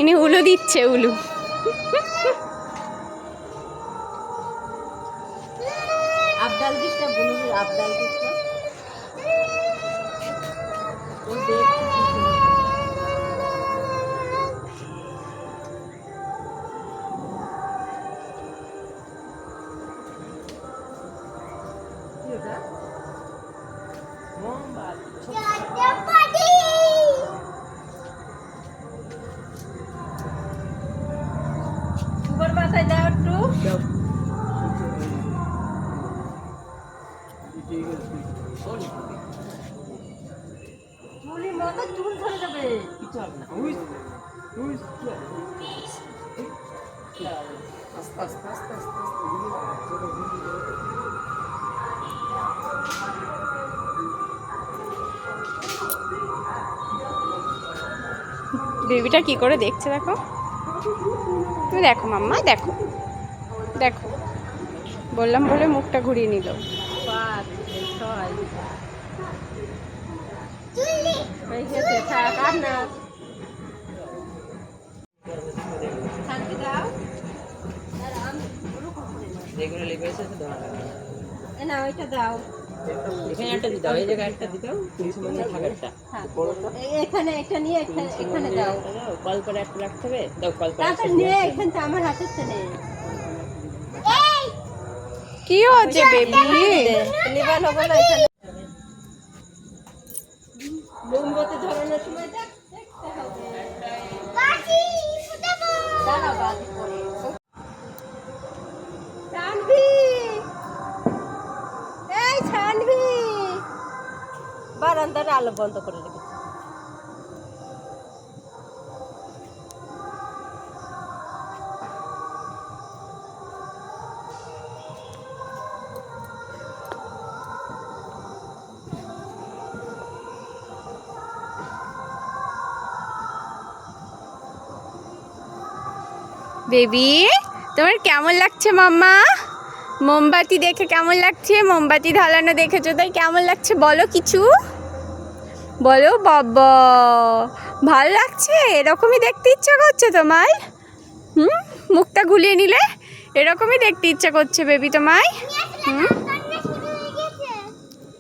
ইনি উলু দিচ্ছে, উলু। আবদাল দিস না, বলুন আবদাল দিস না। ওই দেখ কি ওটা? মোমবাতি। সুপার মাথায় দাও একটু। চুলের মাথা চুল ধরে যাবে, কিছু হবে না। আস্তে আস্তে আস্তে আস্তে বেবিটা কি করে দেখছে দেখো, তুমি দেখো মাম্মা, দেখো দেখো, বললাম বলে মুখটা ঘুরিয়ে নিল। 5 6 হয়ে গেছে, থাক আর না। শান্তি দাও। আর আমি যেগুলো লেগেছে তো দাও। এ না ওইটা দাও। এখানে একটা দিতে দাও, এই জায়গায় একটা দিতে দাও, পুলিশ মানে থাকারটা। হ্যাঁ এখানে একটা নিয়ে এখানে দাও। কল করে একটা রাখতে হবে, দাও কল করে। তারপর নিয়ে এখানটা আমার হাতে চলে। এই কি হচ্ছে বেবি? নিবান হবে না এখানে। মোমবাতি ধরানোর সময় দেখতে হবে। বাজি ফুটাবো। দাঁড়াও বাজি পরে। ছানভি, এই ছানভি, বারান্দার আলো বন্ধ করে রেখেছি। বেবি তোমার কেমন লাগছে মাম্মা? মোমবাতি দেখে কেমন লাগছে? মোমবাতি ঢালানো দেখেছো তাই কেমন লাগছে বলো কিছু, বলো। বাবা ভালো লাগছে? এরকমই দেখতে ইচ্ছা করছে তোমার? মুখটা গুলিয়ে নিলে এরকমই দেখতে ইচ্ছা করছে বেবি তোমায়?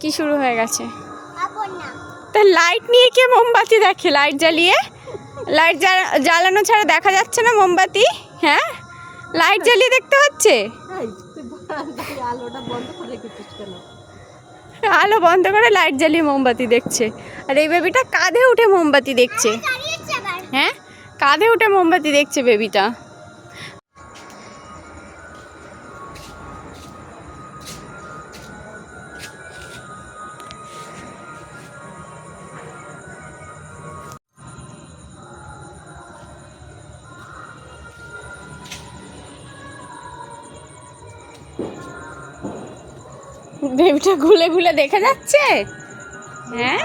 কি শুরু হয়ে গেছে? তা লাইট নিয়ে কে মোমবাতি দেখে? লাইট জ্বালিয়ে, লাইট জ্বালানো ছাড়া দেখা যাচ্ছে না মোমবাতি? হ্যাঁ লাইট জ্বালিয়ে দেখতে হচ্ছে। আলোটা বন্ধ করে রেখেছিস কেন? আলো বন্ধ করে লাইট জ্বালিয়ে মোমবাতি দেখছে। আর এই বেবিটা কাঁধে উঠে মোমবাতি দেখছে। হ্যাঁ কাঁধে উঠে মোমবাতি দেখছে বেবিটা। বেবিটা ঘুলে ঘুলে দেখে যাচ্ছে। হ্যাঁ